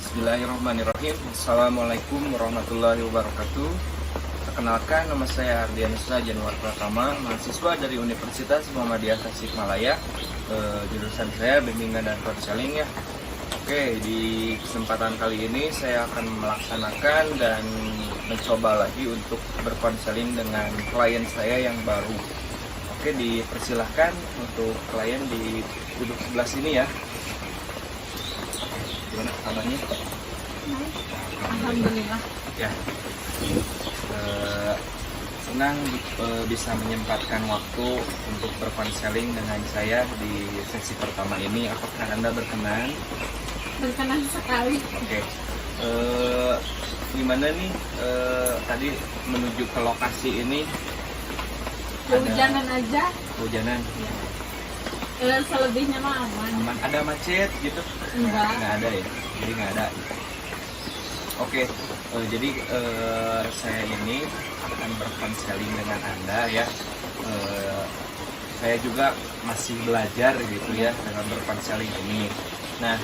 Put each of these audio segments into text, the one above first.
Bismillahirrahmanirrahim. Assalamualaikum warahmatullahi wabarakatuh. Perkenalkan, nama saya Ardianusra Januar Pratama, mahasiswa dari Universitas Muhammadiyah Tasikmalaya. Jurusan saya bimbingan dan konseling ya. Oke, di kesempatan kali ini saya akan melaksanakan dan mencoba lagi untuk berkonseling dengan klien saya yang baru. Oke, dipersilahkan untuk klien di duduk sebelah sini ya. Gimana kabarnya? Alhamdulillah. Ya, senang bisa menyempatkan waktu untuk berkonseling dengan saya di sesi pertama ini. Apakah Anda berkenan? Berkenan sekali. Oke. Gimana nih tadi menuju ke lokasi ini? Hujanan aja. Hujanan. Ya. Selebihnya mah aman. Aman. Ada macet gitu? Enggak. Nggak ada ya. Jadi nggak ada. Oke. Jadi saya ini akan berkonseling dengan Anda ya. Saya juga masih belajar gitu ya dengan berkonseling ini. Nah,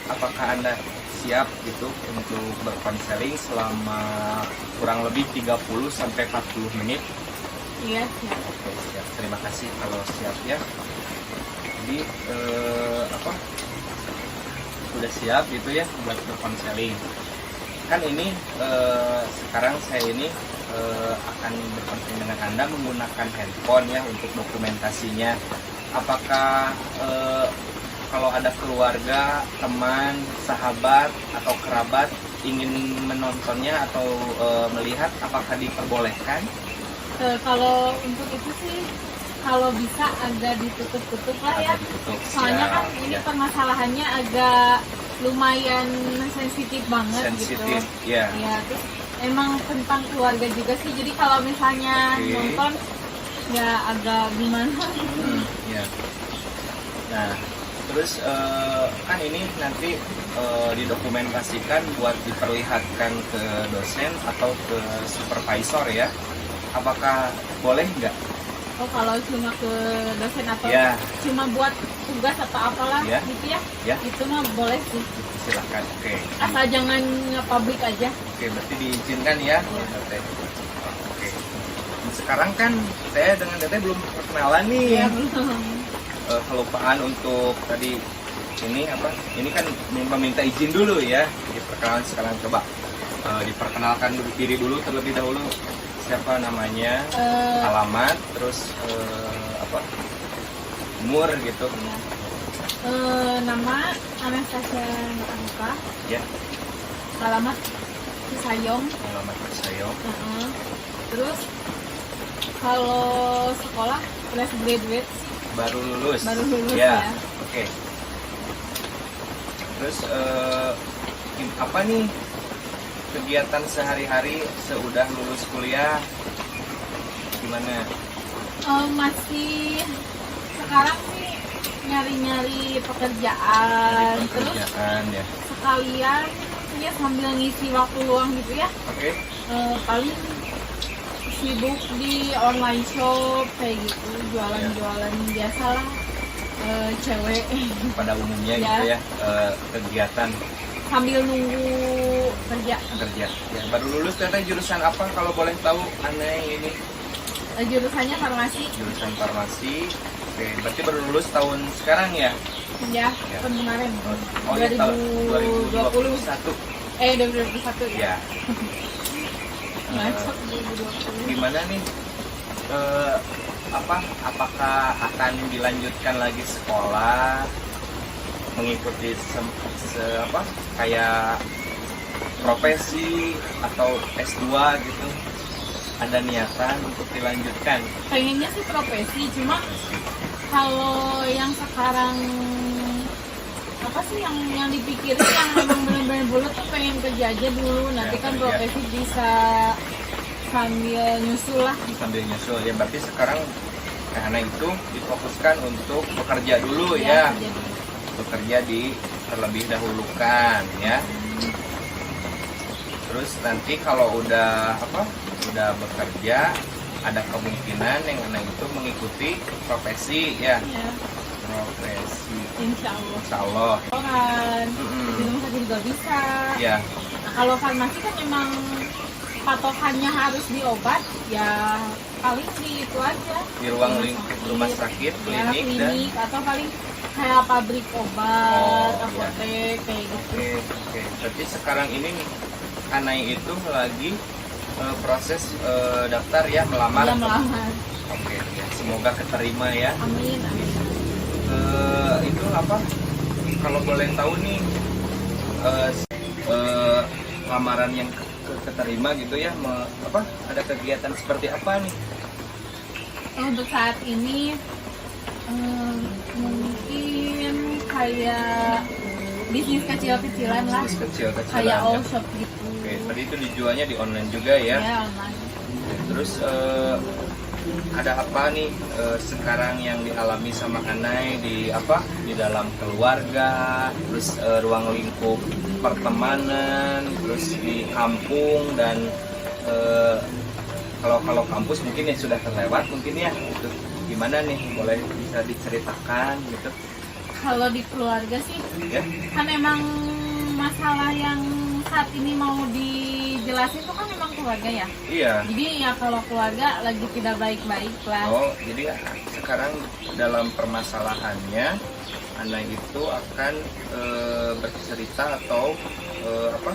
apakah Anda siap gitu untuk berkonseling selama kurang lebih 30 sampai 40 menit? Iya, siap. Oke, siap. Terima kasih kalau siap ya. Jadi sudah siap gitu ya buat berkonseling. Kan ini sekarang saya ini akan berkonseling dengan Anda menggunakan handphone ya untuk dokumentasinya. Apakah kalau ada keluarga, teman, sahabat atau kerabat ingin menontonnya atau melihat, apakah diperbolehkan? Kalau untuk itu sih, kalau bisa agak ditutup-tutup lah ya. Ditutup. Soalnya kan ini permasalahannya agak lumayan sensitif banget Sensitif, gitu. ya. Ya, terus emang tentang keluarga juga sih. Jadi kalau misalnya nonton, ya agak gimana? Ya. Nah, terus kan ini nanti didokumentasikan buat diperlihatkan ke dosen atau ke supervisor ya. Apakah boleh nggak? Oh, kalau cuma ke dosen atau Ya. cuma buat tugas atau apalah Ya. gitu ya? Ya. Itu mah boleh sih. Silahkan. Oke. Asal jangan nge-public aja. Oke, berarti diizinkan ya. Teteh. Oke. Sekarang kan saya dengan Teteh belum perkenalan nih. Ya, belum. Kelupaan untuk tadi ini apa? Ini kan meminta izin dulu ya. Jadi perkenalan sekarang coba diperkenalkan diri dulu terlebih dahulu. Siapa namanya, alamat, terus umur gitu. Nama Anastasia Angka. Ya, Alamat Sayong. alamat saya. Terus kalau sekolah fresh graduate, Baru lulus. Baru lulus ya. ya. Oke. Terus apa nih kegiatan sehari-hari sesudah lulus kuliah? Gimana? masih sekarang sih nyari-nyari pekerjaan. Terus Ya. sekalian ya sambil ngisi waktu luang gitu ya. Oke. Paling sibuk di online shop kayak gitu, jualan-jualan biasalah, cewek Pada umumnya Ya. gitu ya, kegiatan sambil nunggu kerja. kerja. Ya, baru lulus ternyata jurusan apa kalau boleh tahu? Aneh ini. Jurusannya farmasi. Jurusan farmasi. Oke, berarti baru lulus tahun sekarang ya? Ya, Ya. tahun kemarin. Ya, tahun 2020. 2021. 2021 Ya. Masuk 2020. Gimana nih? Apakah akan dilanjutkan lagi sekolah, mengikuti kayak profesi atau S2 gitu? Ada niatan untuk dilanjutkan? Pengennya sih profesi, cuma kalau yang sekarang apa sih yang dipikirin yang memang benar-benar bulat tuh pengen kerja aja dulu, nanti Ya, kan kerja. profesi bisa sambil nyusul lah. Sambil nyusul ya, berarti sekarang karena itu difokuskan untuk bekerja dulu Ya, ya. kerja dulu. Bekerja di terlebih dahulukan ya. Terus nanti kalau udah bekerja, ada kemungkinan yang anak itu mengikuti profesi ya. Ya. Profesi. Insya Allah. Insya Allah. Kan Mm-mm. di rumah sakit juga bisa. Ya, Nah, kalau farmasi kan memang patokannya harus di obat, ya paling di itu aja. di ruang lingkup rumah sakit, Ya, klinik, dan klinik atau paling kayak pabrik obat, Oh, apotek kayak gitu. oke, oke. Berarti sekarang ini nih, Anai itu lagi proses daftar ya, melamar. Dia melamar. Oke, ya. Semoga keterima ya. Amin, amin. Itu apa? Kalau boleh tahu nih, lamaran yang keterima gitu ya, apa? Ada kegiatan seperti apa nih? Untuk saat ini mungkin kayak bisnis kecil-kecilan lah, Bisnis kecil-kecilan kayak ya. all shop gitu. Oke, tadi itu dijualnya di online juga ya. Ya, online. Terus ada apa nih sekarang yang dialami sama Anai di apa? Di dalam keluarga, terus ruang lingkup pertemanan, terus di kampung dan kalau kampus mungkin ya sudah terlewat mungkin ya. Itu gimana nih? Boleh bisa diceritakan gitu? Kalau di keluarga sih, Ya. kan emang masalah yang saat ini mau dijelasin itu kan emang keluarga ya. Iya. Jadi ya kalau keluarga lagi tidak baik-baik lah. Oh, jadi sekarang dalam permasalahannya Anai itu akan bercerita atau apa?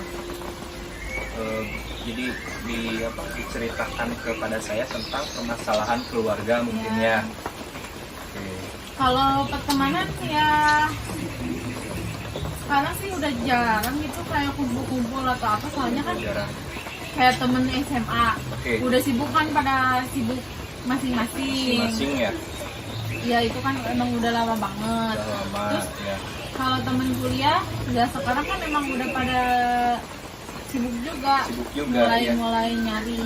Jadi diceritakan kepada saya tentang permasalahan keluarga mungkin ya. Oke. Kalau pertemanan ya sekarang sih udah jarang gitu kayak kumpul-kumpul atau apa, soalnya kan Jarang. kayak temen SMA Oke. udah sibuk kan, pada sibuk masing-masing. Masing-masing ya. Ya itu kan emang udah lama banget. Udah lama Terus ya. kalau temen kuliah ya sekarang kan emang udah pada sibuk juga, Sibuk juga ya. mulai nyari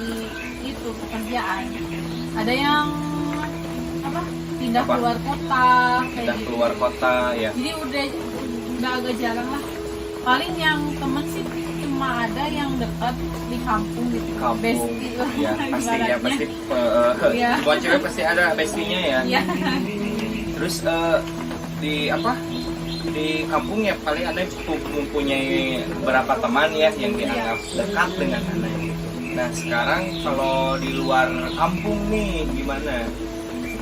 itu pekerjaan. Ada yang apa pindah Apa? keluar kota kayak Udah gitu. keluar kota ya. Jadi udah agak jarang lah. Paling yang temen sih cuma ada yang dekat di kampung gitu. Kampung. Bestie lah Ya, pasti ya ibaratnya. pasti Iya. buat cewek pasti ada bestinya ya. Iya. Terus di apa? Di kampung ya paling Anai mempunyai beberapa teman ya yang dianggap dekat dengan Anai. Nah sekarang kalau di luar kampung nih gimana?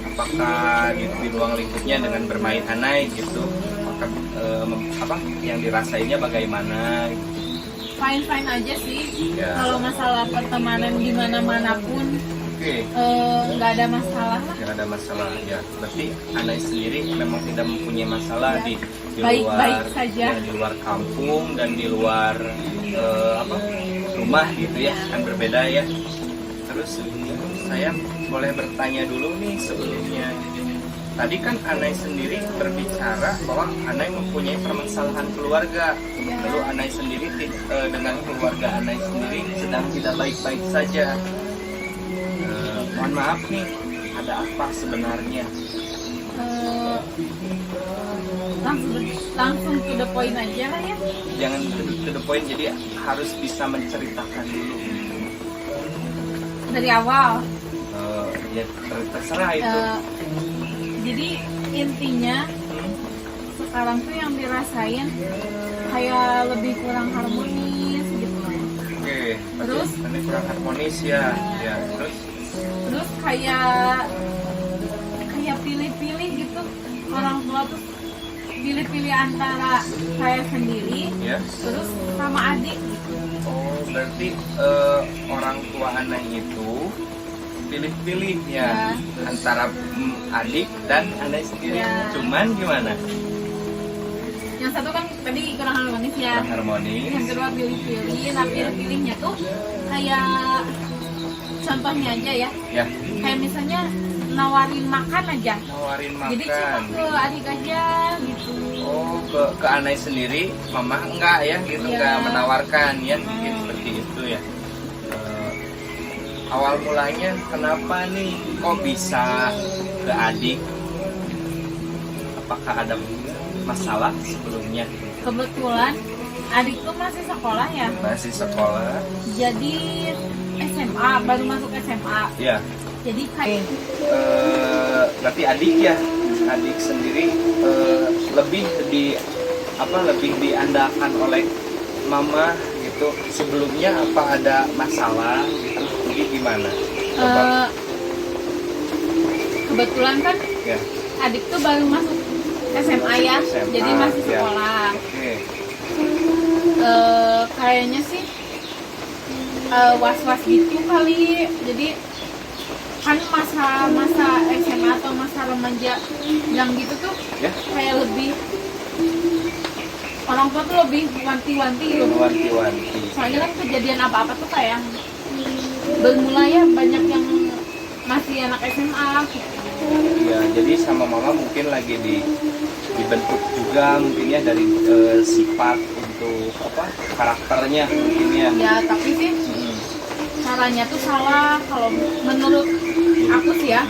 Apakah di ruang lingkupnya dengan bermain Anai gitu? Apakah apa yang dirasainya bagaimana? Fine aja sih. Ya. Kalau masalah pertemanan di mana-manapun Oke. nggak ada masalah lah. Yang ada masalah ya. Berarti Anai sendiri memang tidak mempunyai masalah Ya. di Baik-baik luar saja. ya, di luar kampung dan di luar apa rumah gitu ya, kan berbeda ya. Terus saya boleh bertanya dulu nih sebelumnya. Tadi kan Anai sendiri berbicara bahwa Anai mempunyai permasalahan keluarga. Ya. Lalu Anai sendiri dengan keluarga Anai sendiri sedang tidak baik-baik saja. Mohon maaf nih, ada apa sebenarnya? Eh, langsung to the point aja lah ya. Jangan to the point, jadi harus bisa menceritakan dulu. Dari awal. Ya terserah itu. Jadi intinya sekarang tuh yang dirasain kayak lebih kurang harmonis gitu. Oke, Terus? ini kurang harmonis ya. Ya, Terus kayak pilih-pilih gitu, orang tua tuh pilih-pilih antara saya sendiri ya. terus sama adik gitu. Oh, berarti orang tua Anai itu pilih-pilih ya, antara adik dan Anai sendiri. Ya. Cuman gimana? Yang satu kan tadi kurang harmonis ya. Kurang harmonis. Yang kedua pilih-pilih, nah pilih-pilihnya tuh kayak contohnya aja ya, Ya, kayak misalnya nawarin makan aja. nawarin Jadi cuma makan. ke adik aja gitu. Oh, ke Anai sendiri, mama enggak ya, gitu, Iya. enggak menawarkan ya, mungkin seperti itu ya. Awal mulanya kenapa nih, kok bisa ke adik? Apakah ada masalah sebelumnya? Kebetulan adik tuh masih sekolah ya, Masih sekolah? jadi SMA, baru masuk SMA. Ya, Jadi kayak berarti adik ya, adik sendiri lebih lebih diandalkan oleh mama gitu sebelumnya, apa ada masalah gitu, jadi gimana? Coba. Kebetulan kan Ya. adik tuh baru masuk SMA ya, SMA, jadi masih ya. sekolah. Oke. Kayaknya sih was-was gitu kali. Jadi kan masa SMA atau masa remaja yang gitu tuh Ya. kayak lebih orang tua tuh lebih wanti-wanti gitu. Wanti-wanti. Soalnya kan kejadian apa-apa tuh kayak bermula ya banyak yang masih anak SMA gitu. Ya, jadi sama mama mungkin lagi dibentuk juga mungkin ya dari sifat untuk karakternya mungkin ya. Ya tapi sih caranya tuh salah kalau menurut aku sih ya.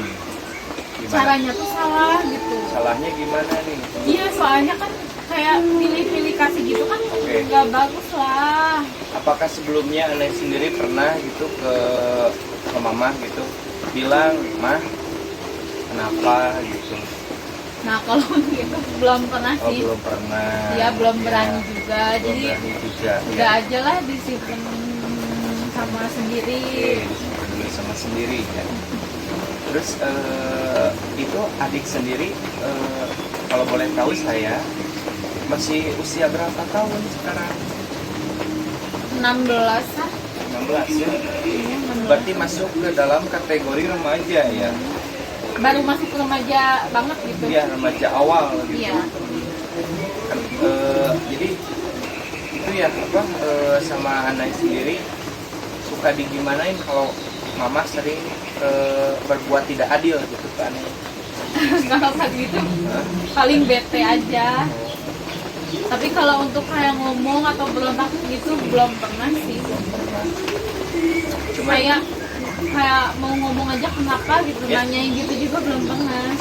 Gimana? Caranya tuh salah gitu. Salahnya gimana nih? Iya, soalnya kan kayak pilih-pilih kasih gitu kan Oke. nggak bagus lah. Apakah sebelumnya Aneh sendiri pernah gitu ke mama gitu bilang, "Mah, kenapa?" gitu? Nah kalau gitu belum pernah Oh, sih. belum pernah. Dia belum Ya, berani juga. belum Jadi berani juga. udah Ya. aja lah disimpan sama sendiri. Oke, disimpan dulu sama sendiri ya. Terus itu adik sendiri kalau boleh tahu saya masih usia berapa tahun sekarang? 16 lah. 16 ya. Iya, 16. Berarti masuk ke dalam kategori remaja ya. Baru masuk remaja banget gitu. Iya, remaja awal gitu. Iya. Kan, jadi itu ya sama Anai sendiri suka digimanain kalau mama sering berbuat tidak adil gitu kan? Kalau kayak gitu paling bete aja. Tapi kalau untuk kayak ngomong atau berontak gitu belum pernah sih. Cuma Kayak mau ngomong aja kenapa gitu, Ya. nanyain gitu juga belum pernah.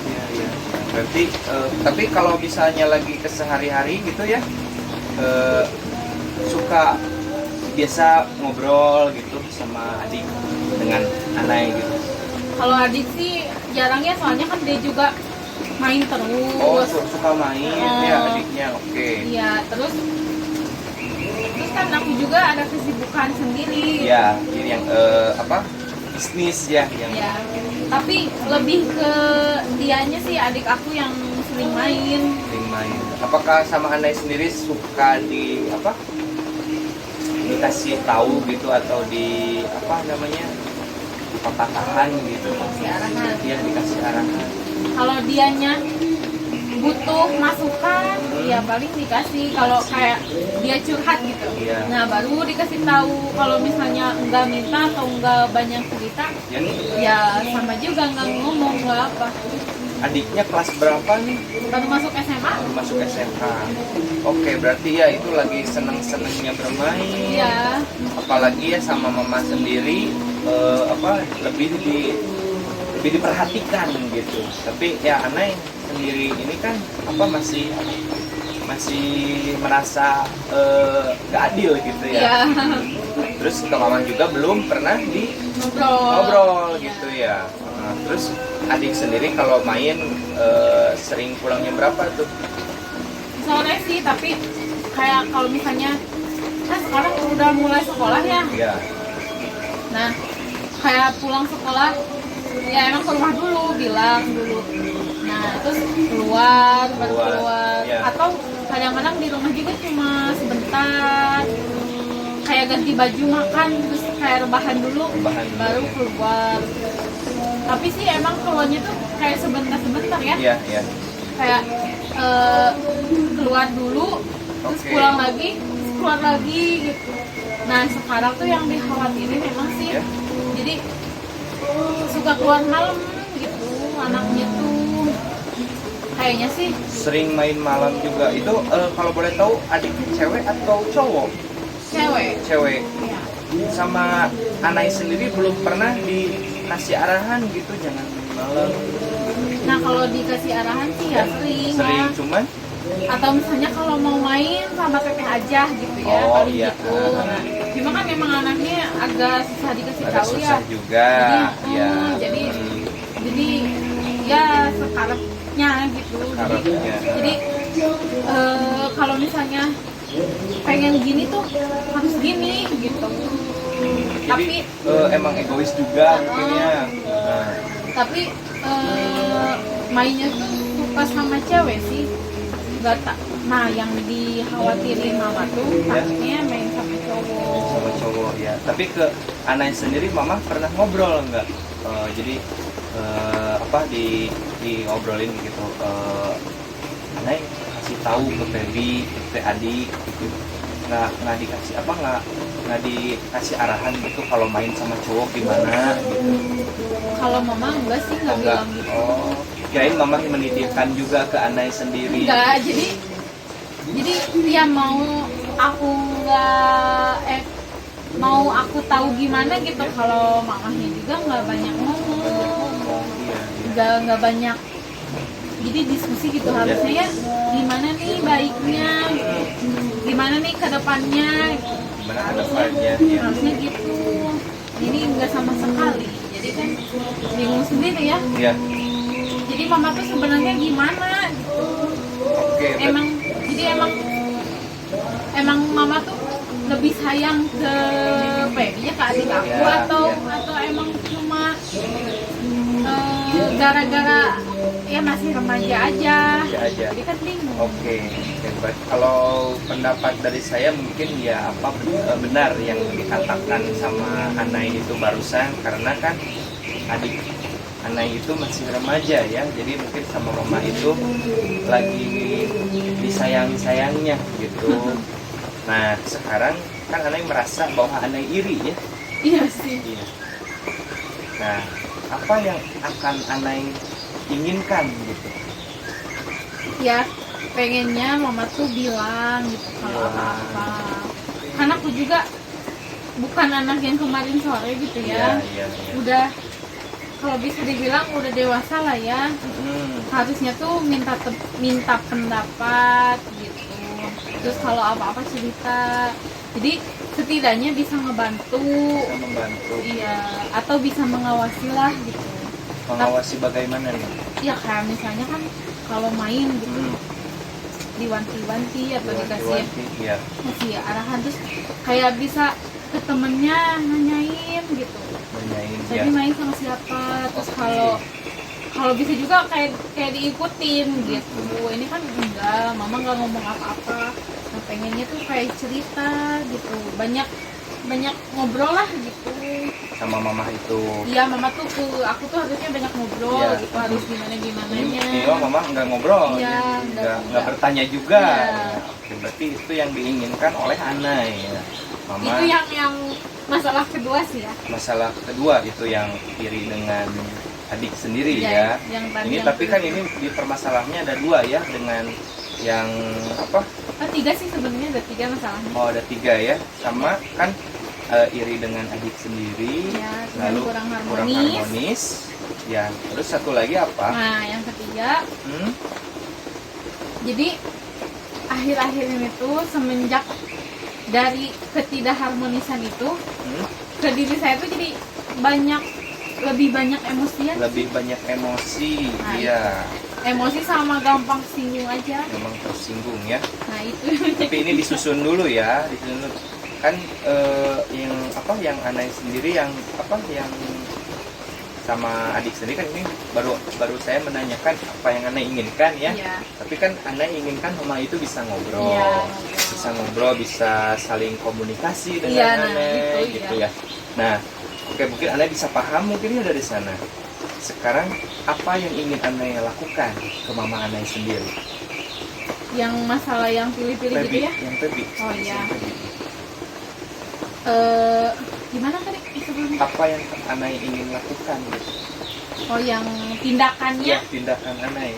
ya. Berarti tapi kalau misalnya lagi kesehari-hari gitu ya suka biasa ngobrol gitu sama adik dengan Anai gitu. Kalau adik sih jarang ya, soalnya kan dia juga main terus. Oh, suka main ya adiknya. Oke. Iya, terus kan aku juga ada kesibukan sendiri. Ya, jadi yang bisnis ya yang Ya, tapi lebih ke dianya sih, adik aku yang sering main. sering main. Apakah sama Anai sendiri suka dikasih tahu gitu atau dipatahkan gitu? Dikasih arahan. Iya, dikasih arahan. Kalau dianya butuh masukan, ya paling dikasih. Kalau kayak dia curhat gitu, Iya. nah baru dikasih tahu. Kalau misalnya enggak minta atau enggak banyak cerita, Ya, ya sama juga enggak ngomong enggak apa. adiknya kelas berapa nih? Baru masuk SMA. Masuk SMA. Oke, berarti ya itu lagi seneng-senengnya bermain. Iya. Apalagi ya sama mama sendiri lebih diperhatikan gitu. Tapi ya Anai sendiri ini kan masih merasa gak adil gitu ya. Iya. Terus ke mama juga belum pernah ngobrol gitu ya. Nah, terus adik sendiri kalau main sering pulangnya berapa tuh? Sore sih, tapi kayak kalau misalnya kan sekarang udah mulai sekolah ya. Iya. Nah, kayak pulang sekolah ya emang ke rumah dulu, bilang dulu. Nah, terus baru keluar. Ya. Atau kadang-kadang di rumah juga cuma sebentar. Kayak ganti baju, makan, terus kayak rebahan dulu, baru keluar. Tapi sih emang keluarnya tuh kayak sebentar-sebentar ya. Iya, iya. Kayak keluar dulu, terus Oke. pulang lagi, terus keluar lagi gitu. Nah, sekarang tuh yang dikhawatirin memang sih, Ya. jadi suka keluar malam gitu anaknya tuh. Kayaknya sih Sering main malam juga. Itu kalau boleh tahu adiknya cewek atau cowok? cewek. Cewek. Ya. Sama Anai sendiri belum pernah dikasih arahan gitu, jangan main malam. Nah, kalau dikasih arahan sih ya sering Sering ya. cuman Atau misalnya kalau mau main sama teteh aja gitu ya, Oh, paling iya. gitu. Nah, cuma kan memang anaknya agak susah dikasih agak tahu susah ya. juga. Jadi, Ya. jadi ya sekarapnya gitu. Sekarapnya. Jadi kalau misalnya pengen gini tuh harus gini gitu. Jadi emang egois juga mungkin ya. Nah, Tapi mainnya tuh suka sama cewek sih, nggak tak. Nah yang dikhawatirin mama tuh takutnya main sama cowok. sama cowok ya. Tapi ke Anai sendiri mama pernah ngobrol nggak? Jadi apa diobrolin gitu. Anai kasih tahu ke Feby, ke adik gitu. Nggak dikasih apa nggak dikasih arahan gitu kalau main sama cowok gimana gitu. Kalau mama enggak sih, nggak bilang gitu. Oh, kirain mama menitipkan juga ke Anai sendiri. Enggak, jadi dia mau aku nggak mau aku tahu gimana gitu. Kalau mamahnya juga nggak banyak ngomong, Oh, iya. nggak banyak. Jadi diskusi gitu harusnya ya gimana nih baiknya, gimana nih ke depannya, Gimana ke depannya ya. harusnya gitu. Ini enggak sama sekali, jadi kan bingung sendiri ya. Iya. Jadi mama tuh sebenarnya gimana gitu. Oke. Emang mama tuh lebih sayang ke Feby-nya, ke adik aku, Ya, atau ya. emang cuma gara-gara ya masih remaja aja. Remaja aja. Jadi kan bingung. Oke, baik. Kalau pendapat dari saya mungkin ya apa benar yang dikatakan sama Anai itu barusan, karena kan adik Anai itu masih remaja ya, jadi mungkin sama mama itu lagi disayang-sayangnya gitu. Nah sekarang kan Anai merasa bahwa Anai iri ya. Iya sih. Iya. Nah apa yang akan Anai inginkan gitu? Ya pengennya mama tuh bilang gitu kalau apa-apa. Karena aku juga bukan anak yang kemarin sore gitu ya. Iya. Udah, kalau bisa dibilang udah dewasa lah ya. Harusnya tuh minta pendapat gitu. Terus kalau apa-apa cerita. Jadi setidaknya bisa ngebantu. Bisa membantu. Iya, atau bisa mengawasi lah gitu. Mengawasi bagaimana nih? Ya kayak misalnya kan kalau main gitu diwanti-wanti atau dikasih Iya. ngasih arahan, terus kayak bisa ke temennya nanyain gitu. Nanyain Jadi ya. main sama siapa, terus Oke. kalau bisa juga kayak diikutin gitu. Ini kan enggak, mama nggak ngomong apa-apa. Nah pengennya tuh kayak cerita gitu, banyak ngobrol lah gitu. Sama mama itu. Iya, mama tuh ke aku tuh harusnya banyak ngobrol Iya. gitu, harus gimananya. Ini mama nggak ngobrol, Iya, nggak bertanya juga. Iya. Oke, berarti itu yang diinginkan oleh Anai ya. Mama. Itu yang masalah kedua sih ya. Masalah kedua itu yang iri dengan adik sendiri Iya, ya. yang tadi Ini yang tapi kan ini di permasalahannya ada dua ya, dengan yang apa? tiga sih sebenarnya, ada tiga masalahnya. Oh ada tiga ya, sama kan iri dengan adik sendiri, Ya, dan lalu kurang kurang harmonis. Ya, terus satu lagi apa? Nah, yang ketiga, jadi akhir-akhir ini tuh semenjak dari ketidakharmonisan itu ke diri saya tuh jadi lebih banyak emosian. Lebih banyak emosi, Nah, iya. Emosi sama gampang singgung aja. Memang tersinggung ya. Nah itu. Tapi ini disusun dulu ya, disusun dulu. Kan yang Anai sendiri yang sama adik sendiri kan ini baru saya menanyakan apa yang Anai inginkan ya. Iya. Tapi kan Anai inginkan mama itu bisa ngobrol, Iya, bisa ngobrol, bisa saling komunikasi dengan Iya, nah, Anai gitu, gitu ya. Nah, oke mungkin Anai bisa paham mungkin ya dari sana. Sekarang apa yang ingin Anai lakukan ke mama Anai sendiri? Yang masalah yang pilih-pilih gitu ya. Yang Feby. Oh iya. Yang Feby. Gimana tadi sebelumnya? Apa yang Anai ingin lakukan gitu? Oh, yang tindakannya. Ya, tindakan Anai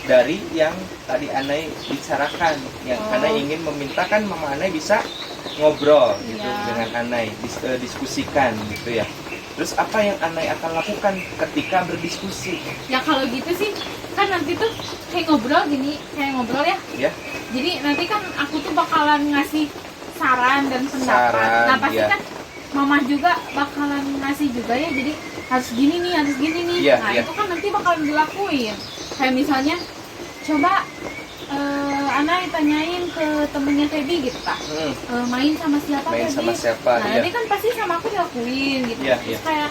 dari yang tadi Anai bicarakan, yang Anai ingin memintakan mama Anai bisa ngobrol gitu Iya. dengan Anai, diskusikan gitu ya. Terus apa yang Anai akan lakukan ketika berdiskusi? Ya kalau gitu sih kan nanti tuh kayak ngobrol ya. Ya, Jadi nanti kan aku tuh bakalan ngasih saran dan pendapat. Saran, Nah pasti iya. kan mama juga bakalan ngasih juga ya, jadi harus gini nih, harus gini nih. Iya, Nah iya. itu kan nanti bakalan dilakuin. Kayak misalnya coba Ana tanyain ke temennya Feby gitu kak, main sama siapa Main Feby? sama siapa, Nah iya. nanti kan pasti sama aku dilakuin gitu. Iya, Terus iya.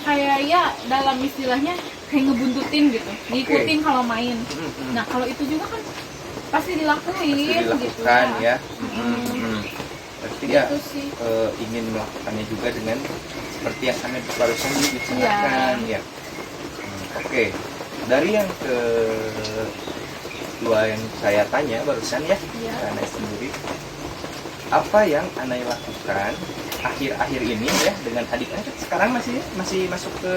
kayak ya dalam istilahnya kayak ngebuntutin gitu, ngikutin kalau main. Nah kalau itu juga kan pasti dilakuin, Pasti gitu dilakukan ya. Berarti ya Gitu sih. ingin melakukannya juga dengan seperti yang Anda barusan dibicarakan ya. Oke, dari yang kedua yang saya tanya barusan ya, Iya. Anda sendiri, apa yang Anda lakukan akhir-akhir ini ya dengan adik Anda sekarang masih masuk ke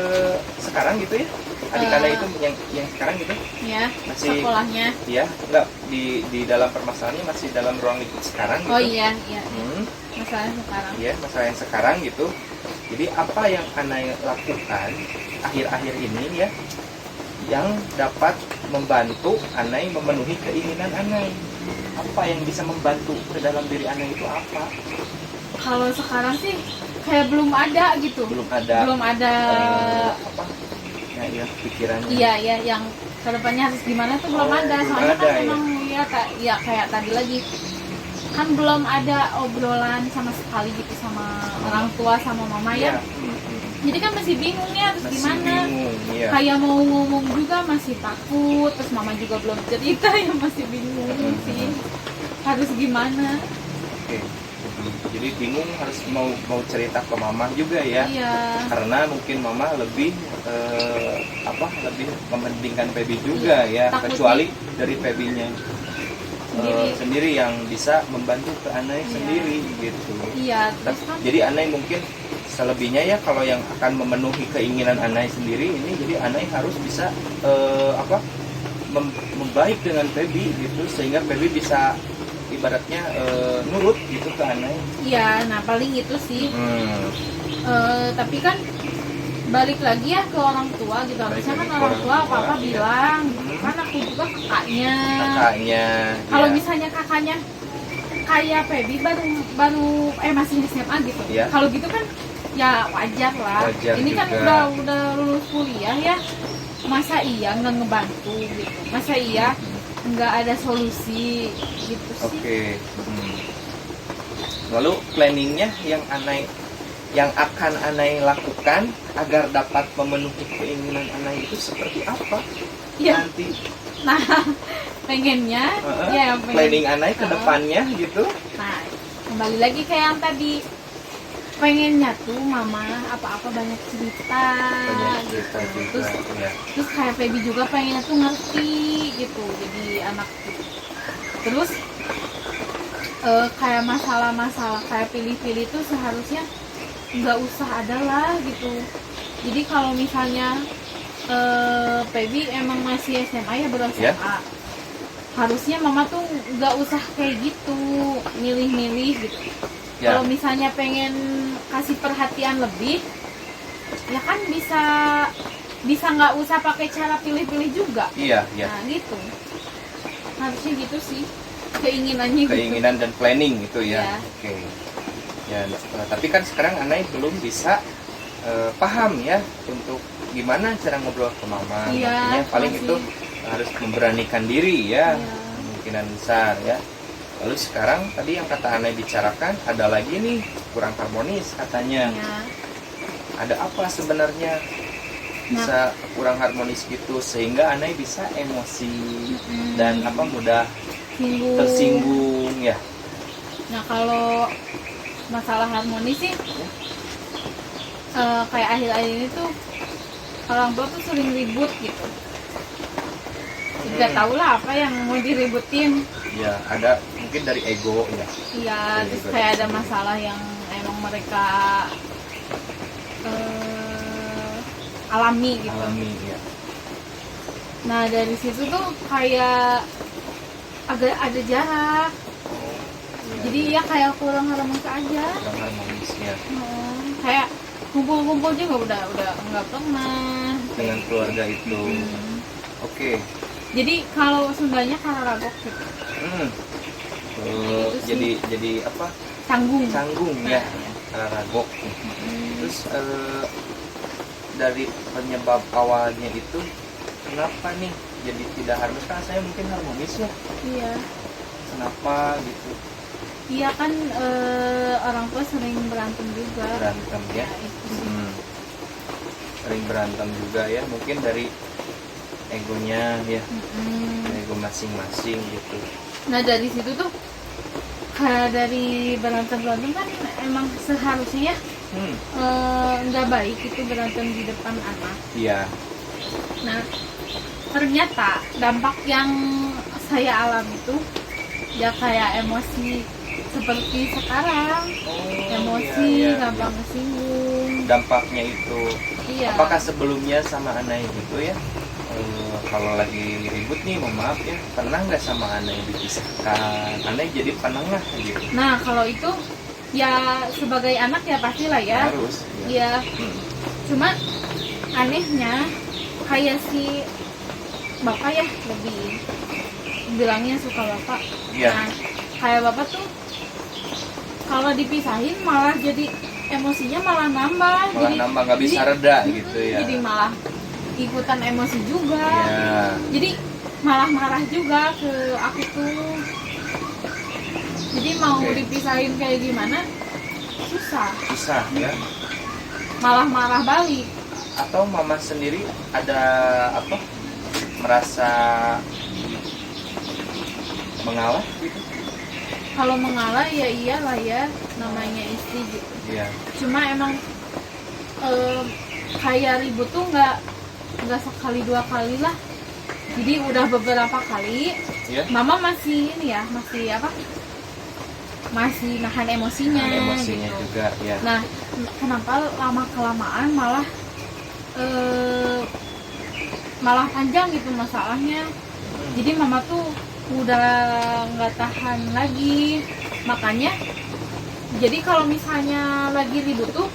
sekarang gitu ya? Adik Anda itu yang sekarang gitu? Ya, Masih- sekolahnya. Ya, enggak di dalam permasalahannya masih dalam ruang lingkup sekarang gitu. Oh iya, iya. Hmm. Masalahnya sekarang. Ya, masalah yang sekarang gitu. Jadi apa yang Anai lakukan akhir-akhir ini ya yang dapat membantu Anai memenuhi keinginan Anai? Apa yang bisa membantu ke dalam diri Anai itu apa? Kalau sekarang sih kayak belum ada gitu. Belum ada. Belum ada. Apa? Ya, pikirannya. Iya, ya, yang kedepannya harus gimana tuh belum Oh, ada. belum Soalnya ada, kan ya. emang ya kayak tadi lagi kan belum ada obrolan sama sekali gitu sama orang tua sama mama ya. Jadi kan masih bingung ya harus Masih gimana. bingung, iya. Kayak mau ngomong juga masih takut, terus mama juga belum cerita ya masih bingung sih. Harus gimana? Oke. Jadi bingung harus mau cerita ke mama juga ya. Iya. Karena mungkin mama lebih lebih mementingkan Feby juga ya, Takutnya- kecuali dari Febynya Sendiri. sendiri yang bisa membantu ke Anai Iya. sendiri gitu. Iya, terus kan Jadi Anai mungkin selebihnya ya kalau yang akan memenuhi keinginan Anai sendiri ini, jadi Anai harus bisa membaik dengan Feby gitu sehingga Feby bisa ibaratnya nurut gitu ke Anai. iya, nah paling itu sih. Tapi kan balik lagi ya ke orang tua gitu. Harusnya kan lagi ke orang tua orang tua, apa-apa iya. bilang gitu. Kan aku juga kakaknya. Kakaknya. Kalau ya. misalnya kakaknya kayak Feby baru masih SMA gitu. Iya. Kalau gitu kan ya wajar lah. Wajar Ini kan juga. udah lulus kuliah ya. Masa iya nggak ngebantu gitu. Masa iya nggak ada solusi gitu sih. Oke. Lalu planningnya yang akan Anai lakukan agar dapat memenuhi keinginan Anai itu seperti apa? Ya. Nanti Nah, pengennya ya yang planning Anai ke Heeh. depannya gitu. Nah, kembali lagi kayak yang tadi, pengennya tuh mama apa-apa banyak cerita, Banyak cerita gitu. juga ya. Terus kayak Feby juga pengennya tuh ngerti gitu, jadi anak gitu. Terus kayak masalah-masalah kayak pilih-pilih tuh seharusnya nggak usah ada lah gitu. Jadi kalau misalnya Feby emang masih SMA ya, baru SMA. Ya. Harusnya mama tuh nggak usah kayak gitu, milih-milih gitu. Ya. Kalau misalnya pengen kasih perhatian lebih, ya kan bisa nggak usah pakai cara pilih-pilih juga. Iya, iya. Nah gitu, harusnya gitu sih keinginannya gitu. Keinginan dan planning itu ya. Iya. Oke. Ya, tapi kan sekarang Anai belum bisa paham ya untuk gimana cara ngobrol ke mama. Iya, Makanya paling masih. itu harus memberanikan diri ya, Iya. kemungkinan besar ya. Lalu sekarang tadi yang kata Anai bicarakan ada lagi nih kurang harmonis katanya. Ya. Ada apa sebenarnya bisa kurang harmonis gitu sehingga Anai bisa emosi dan mudah Singgung. tersinggung ya. Nah kalau masalah harmonis sih kayak akhir-akhir ini tuh orang tua tuh sering ribut gitu. Nggak tahu lah apa yang mau diributin. Ya, ada mungkin dari ego ya. Iya, Dari terus ego. kayak ada masalah yang emang mereka alami gitu. Alami ya. Nah dari situ tuh kayak agak ada jarak. Jadi ya kayak kurang harmonis aja. Kurang harmonis ya Kayak kumpul-kumpul juga udah nggak pernah. dengan keluarga itu. Oke. Jadi kalau Sundanya kararagok gitu. Hmm. Gitu sih. Jadi apa? Canggung. Canggung Nah, ya. ya. ragok. Terus dari penyebab awalnya itu kenapa nih jadi tidak harmonis? Kan saya mungkin harmonis ya. Iya. Kenapa gitu? Iya kan orang tua sering berantem juga. Berantem ya. Ya, itu sih. Sering berantem juga ya. Mungkin dari egonya ya. Ego masing-masing gitu. Nah dari situ tuh kayak dari berantem kan emang seharusnya ya nggak baik itu berantem di depan anak. Iya. Nah ternyata dampak yang saya alami itu ya kayak emosi seperti sekarang, emosi iya, gampang kesinggung. Dampaknya itu. Iya. Apakah sebelumnya sama Anai gitu ya? Kalau lagi ribut nih, mohon maaf ya, pernah nggak sama Anai dipisahkan? Anai jadi penengah gitu. Nah kalau itu ya sebagai anak ya pastilah ya. Harus. Iya. Cuma anehnya kayak si bapak ya lebih bilangnya suka bapak. Iya. Nah kayak bapak tuh kalau dipisahin malah jadi emosinya malah nambah. Malah nambah nggak bisa reda gitu ya. Jadi malah ikutan emosi juga. Iya. Jadi malah marah juga ke aku tuh. Jadi mau dipisahin kayak gimana susah. Susah ya. Malah marah balik. Atau mama sendiri ada apa? Merasa mengalah gitu? Kalau mengalah ya iyalah ya, namanya istri gitu. Iya. Cuma emang kayak ribut tuh nggak sekali dua kali lah. Jadi udah beberapa kali. Iya. Mama masih ini ya, masih apa? Masih nahan emosinya. Nahan emosinya gitu. juga ya. Nah, kenapa lama kelamaan malah panjang gitu masalahnya. Jadi mama tuh udah nggak tahan lagi, makanya jadi kalau misalnya lagi ribut tuh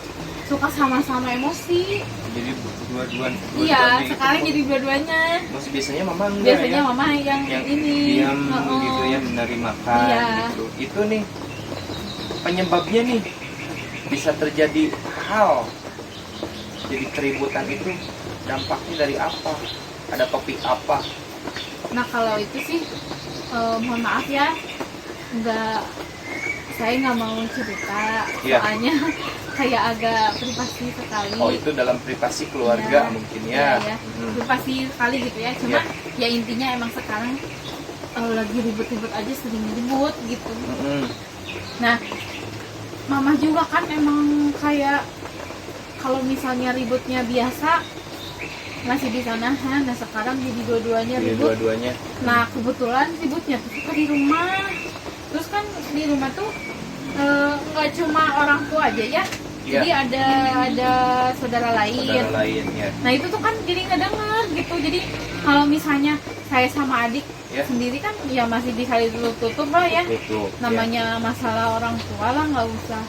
suka sama-sama emosi. Jadi dua-duaan. Iya, sekarang jadi dua-duanya. Masih biasanya mama enggak Biasanya ya? mama yang ini diam gitu ya, menerima Iya. gitu. Itu nih penyebabnya nih bisa terjadi hal jadi keributan itu dampaknya dari apa? Ada topik apa? Nah kalau itu sih mohon maaf ya, saya nggak mau cerita, Iya. soalnya kayak agak privasi sekali. Oh itu dalam privasi keluarga Iya. mungkin ya. Iya. Privasi sekali gitu ya. Cuma ya intinya emang sekarang lagi ribut-ribut aja, sering ribut gitu. Nah, mama juga kan emang kayak kalau misalnya ributnya biasa masih bisa nahan. Nah sekarang jadi dua-duanya Jadi ribut. dua-duanya. Nah kebetulan ributnya tuh suka di rumah. Terus kan di rumah tuh nggak cuma orang tua aja ya. Iya. Jadi ada saudara lain. Saudara lain ya. Nah itu tuh kan jadi ngedenger gitu. Jadi kalau misalnya saya sama adik Ya. sendiri kan ya masih bisa ditutup lah ya. Tutup. Namanya masalah orang tua lah, nggak usah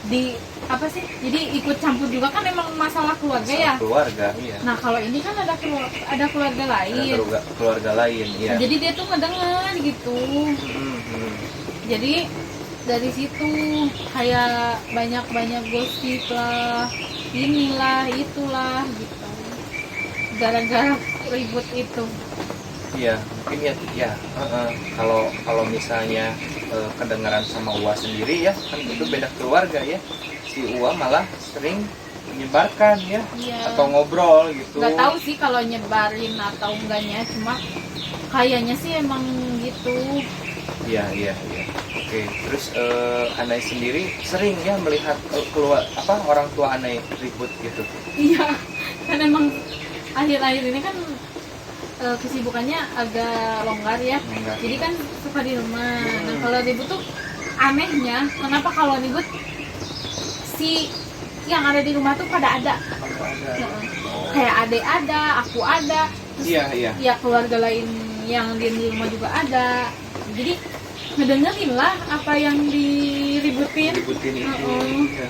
di apa sih, jadi ikut campur juga kan emang masalah keluarga ya. Keluarga, iya. Nah kalau ini kan ada keluarga lain. Ada keluarga lain, iya. Nah, jadi dia tuh ngedenger gitu. Jadi dari situ kayak banyak gosip lah, inilah itulah gitu. Gara-gara ribut itu. Iya, mungkin ya. Kalau misalnya kedengaran sama Uwa sendiri ya, kan itu beda keluarga ya. Si Uwa malah sering menyebarkan ya, Iya. atau ngobrol gitu. Nggak tahu sih kalau nyebarin atau enggaknya, cuma kayaknya sih emang gitu. Iya. Oke, terus Anai sendiri sering ya melihat orang tua Anai ribut gitu. Iya, kan emang akhir-akhir ini kan kesibukannya agak longgar ya. Longgar. Jadi kan suka di rumah. Nah kalau ribut tuh anehnya, kenapa kalau ribut si yang ada di rumah tuh pada ada. Kayak adek ada, aku ada, terus Iya. ya keluarga lain yang di rumah juga ada. Jadi ngedengerin lah apa yang diributin. Ributin itu. Iya.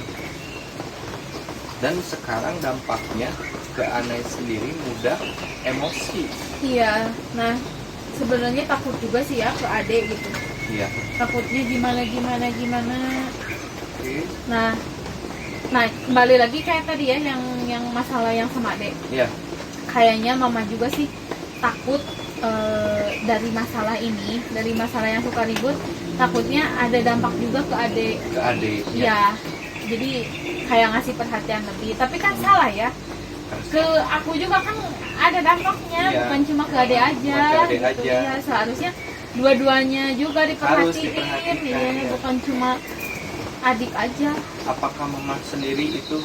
Dan sekarang dampaknya ke Anai sendiri mudah emosi. Iya, nah sebenarnya takut juga sih ya ke adek gitu. Iya. Takutnya gimana. Oke. Nah Nah, kembali lagi kayak tadi ya, yang masalah yang sama adek. Iya. Kayaknya mama juga sih takut dari masalah ini, dari masalah yang suka ribut, takutnya ada dampak juga ke adek. Ke adik. Ya, jadi kayak ngasih perhatian lebih. Tapi kan salah ya. Ke aku juga kan ada dampaknya, Iya. bukan cuma ke adek aja. Bukan ke adek gitu. aja. Ya, seharusnya dua-duanya juga Harus diperhatiin. diperhatikan, Iya, ya. bukan cuma adik aja. Apakah mama sendiri itu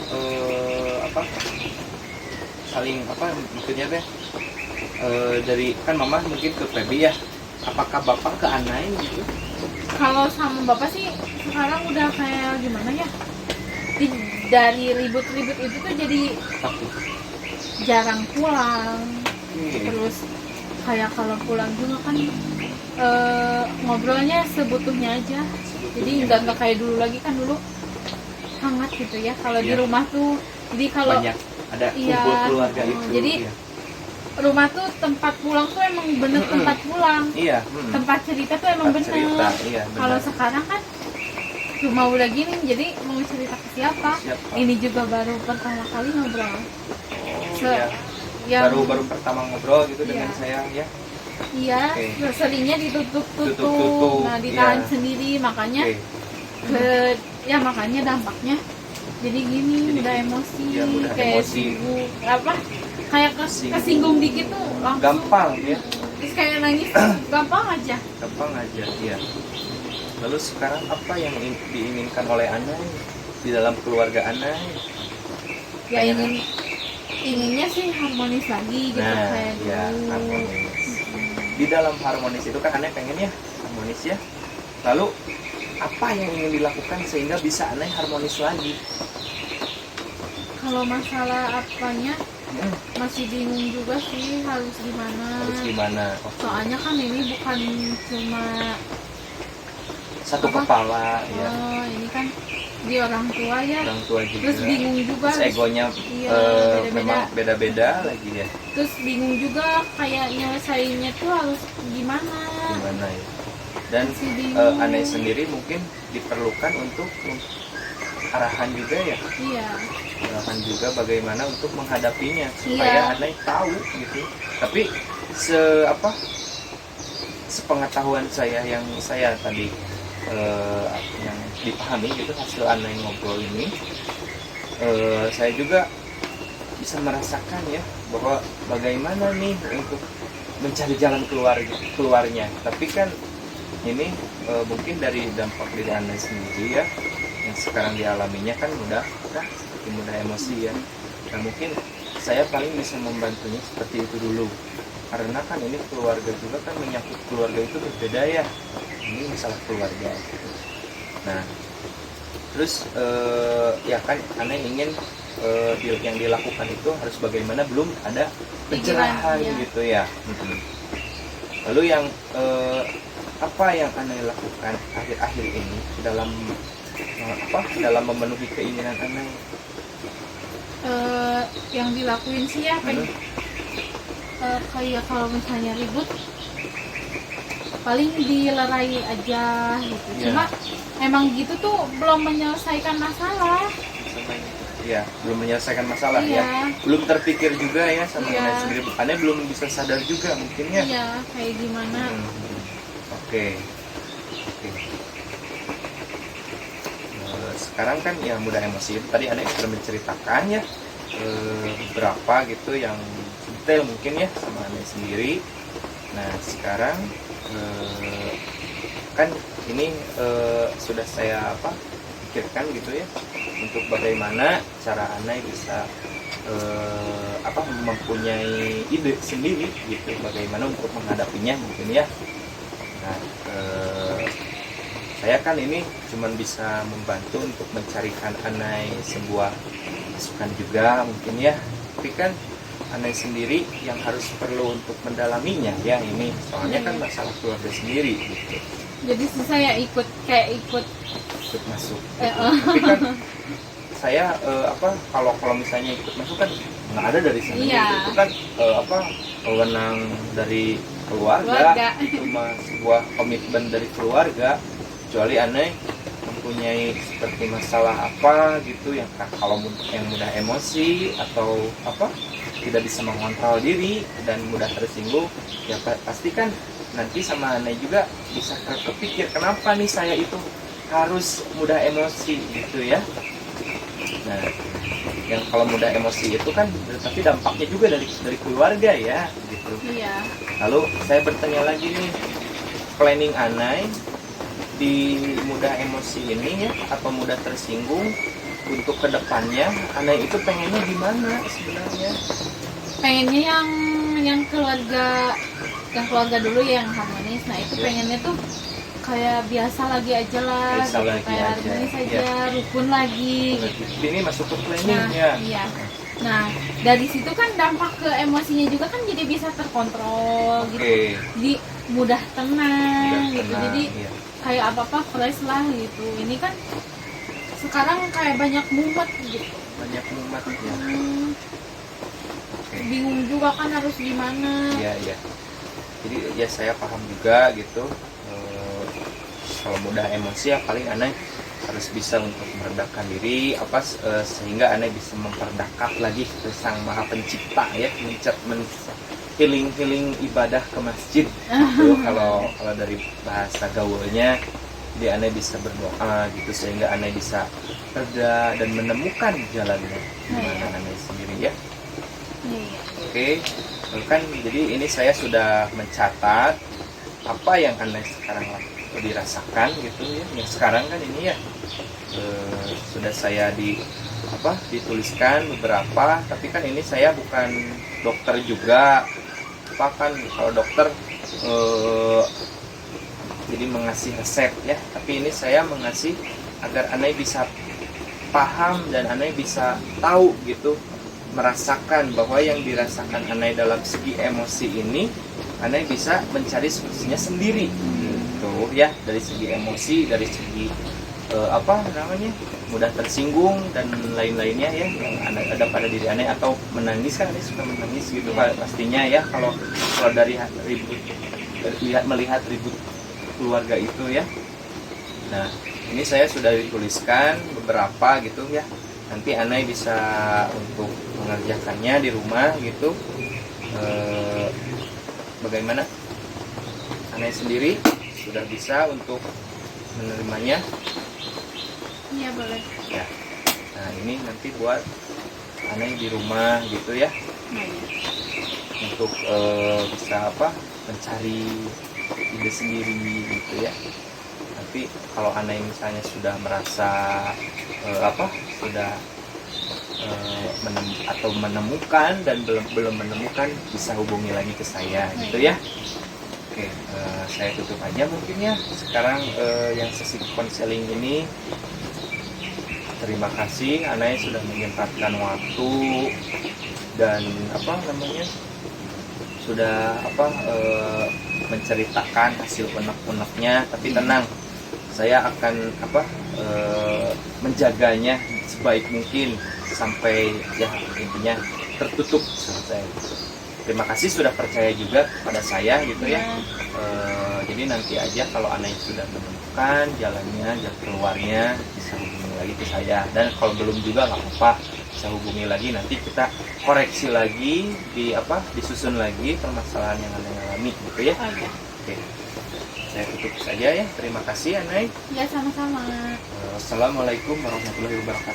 saling maksudnya teh dari kan mama mungkin ke Feby ya, apakah bapak ke Anai gitu? Kalau sama bapak sih sekarang udah kayak gimana ya? Dari ribut-ribut itu tuh jadi Takut. jarang pulang. Oke. Terus kayak kalau pulang juga kan ngobrolnya sebutuhnya aja. Jadi nggak kayak dulu lagi, kan dulu hangat gitu ya. Kalau di Iya. rumah tuh, jadi kalau Banyak ada Iya. kumpul keluarga itu. Jadi iya. rumah tuh tempat pulang tuh emang bener tempat pulang. Iya. Tempat cerita tuh emang Tempat bener. cerita, iya, benar. Kalau sekarang kan rumah udah gini, jadi mau cerita ke siapa? Siapa? Ini juga baru pertama kali ngobrol. Iya. Yang Baru pertama ngobrol gitu dengan Iya. saya ya. iya, Oke. seringnya ditutup-tutup, Tutup-tutup, nah ditahan iya. sendiri, makanya Oke. makanya dampaknya jadi gini, Jadi udah gitu. emosi, Iya, mudah kayak emosi. sibuk, kayak Singgung. kesinggung dikit tuh langsung Gampang ya. terus kayak nangis gampang aja. Gampang aja ya. Lalu sekarang apa yang diinginkan oleh Anai di dalam keluarga Anai? Ya inginnya sih harmonis lagi gitu, Nah, kayak ya dulu. harmonis. Di dalam harmonis itu kan Anai pengen ya harmonis ya. Lalu apa yang ingin dilakukan sehingga bisa Anai harmonis lagi? Kalau masalah apanya masih bingung juga sih, harus gimana. Harus gimana? Oke. Soalnya kan ini bukan cuma Satu apa? kepala ya. ini kan di orang tua ya. Orang tua juga. Terus bingung juga. Terus egonya Iya, beda-beda. memang beda-beda lagi ya. Terus bingung juga kayak nyelesainnya tuh harus gimana. Gimana ya? Dan Masih bingung. Anai sendiri mungkin diperlukan untuk arahan juga ya. Iya. Arahan juga bagaimana untuk menghadapinya Iya. supaya Anai tahu gitu. Tapi sepengetahuan saya yang saya tadi yang dipahami gitu hasil Anai ngobrol ini, saya juga bisa merasakan ya bahwa bagaimana nih untuk mencari jalan keluarnya. Tapi kan ini mungkin dari dampak diri Anai sendiri ya yang sekarang dialaminya kan mudah emosi ya. Nah mungkin saya paling bisa membantunya seperti itu dulu, karena kan ini keluarga juga kan, menyangkut keluarga itu berbeda ya, ini masalah keluarga gitu. Nah terus ya kan Anai ingin yang dilakukan itu harus bagaimana, belum ada pencerahan Iya. gitu ya. Lalu yang apa yang Anai lakukan akhir-akhir ini dalam dalam memenuhi keinginan Anai? Yang dilakuin sih ya kayak kalau misalnya ribut paling dilerai aja gitu. Iya. Cuma emang gitu tuh belum menyelesaikan masalah. Ya, belum menyelesaikan masalah Iya. ya. Belum terpikir juga ya sama Iya. Anai sendiri. Anai belum bisa sadar juga mungkin ya. Iya, kayak gimana. Oke. Sekarang kan yang mudah emosi itu tadi Anai sudah menceritakan ya beberapa gitu yang detail mungkin ya sama Anai sendiri. Nah sekarang kan ini sudah saya pikirkan gitu ya, untuk bagaimana cara Anai bisa mempunyai ide sendiri gitu, bagaimana untuk menghadapinya mungkin ya. Nah saya kan ini cuman bisa membantu untuk mencarikan Anai sebuah masukan juga mungkin ya, tapi kan Anai sendiri yang harus perlu untuk mendalaminya ya ini, soalnya kan masalah keluarga sendiri gitu. Jadi saya ikut Masuk tapi kan saya kalau misalnya ikut masuk kan nggak ada dari sana. Iya. Itu kan wewenang dari keluarga. Keluarga. Cuma sebuah komitmen dari keluarga, kecuali Anai mempunyai seperti masalah apa gitu yang kalau yang mudah emosi atau apa tidak bisa mengontrol diri dan mudah tersinggung, ya pasti kan nanti sama Anai juga bisa kepikir kenapa nih saya itu harus mudah emosi gitu ya. Nah, yang kalau mudah emosi itu kan tapi dampaknya juga dari keluarga ya gitu. Iya. Lalu saya bertanya lagi nih, planning Anai di mudah emosi ini ya atau mudah tersinggung untuk kedepannya, Anai itu pengennya gimana sebenarnya? Pengennya yang keluarga dulu yang harmonis. Nah itu pengennya tuh kayak biasa lagi aja lah, Biasa gitu. lagi Kayak aja. harmonis aja, rukun lagi. Ini masuk ke planning Nah, ya. iya. Nah, dari situ kan dampak ke emosinya juga kan jadi bisa terkontrol gitu. Oke. Jadi mudah tenang Udah gitu. tenang, Jadi iya. kayak apa-apa fresh lah gitu. Ini kan sekarang kayak banyak mumet gitu. Banyak mumet ya. Oke. Bingung juga kan harus gimana. Iya, iya. Jadi ya saya paham juga gitu. Kalau mudah emosi ya paling Anai harus bisa untuk meredakan diri sehingga Anai bisa memperdekat lagi ke Sang Maha Pencipta ya, healing ibadah ke masjid gitu. Kalau dari bahasa gaulnya, jadi Anai bisa berdoa gitu sehingga Anai bisa reda dan menemukan jalannya gimana Anai sendiri ya. Iya. Oke, kan jadi ini saya sudah mencatat apa yang Anai sekarang dirasakan gitu ya. Yang sekarang kan ini ya sudah saya dituliskan beberapa, tapi kan ini saya bukan dokter juga. Kan kalau dokter jadi mengasih resep ya, tapi ini saya mengasih agar Anai bisa paham dan Anai bisa tahu gitu, merasakan bahwa yang dirasakan Anai dalam segi emosi ini Anai bisa mencari solusinya sendiri gitu ya, dari segi emosi, dari segi mudah tersinggung dan lain-lainnya ya yang ada pada diri Anai, atau menangis kan Anai suka menangis gitu pastinya ya kalau dari melihat ribut keluarga itu ya. Nah ini saya sudah dituliskan beberapa gitu ya, nanti Anai bisa untuk mengerjakannya di rumah gitu. Bagaimana Anai sendiri sudah bisa untuk menerimanya? Iya boleh. Ya. Nah ini nanti buat Anai di rumah gitu ya, Nah, iya. untuk bisa mencari ide sendiri gitu ya. Nanti kalau Anai misalnya sudah merasa sudah menemukan dan belum menemukan, bisa hubungi lagi ke saya gitu ya. Oke, saya tutup aja mungkin ya sekarang yang sesi konseling ini. Terima kasih Anai sudah menyempatkan waktu dan sudah menceritakan hasil unek-uneknya, tapi tenang, saya akan menjaganya sebaik mungkin sampai ya intinya tertutup selesai. Terima kasih sudah percaya juga pada saya gitu ya. Jadi nanti aja kalau Anai sudah menemukan jalan keluarnya, bisa hubungi lagi ke saya, dan kalau belum juga nggak apa-apa, bisa hubungi lagi, nanti kita koreksi lagi disusun lagi permasalahan yang Anai alami gitu ya. Oke. Saya tutup saja ya. Terima kasih Anai. Ya sama-sama. Assalamualaikum warahmatullahi wabarakatuh.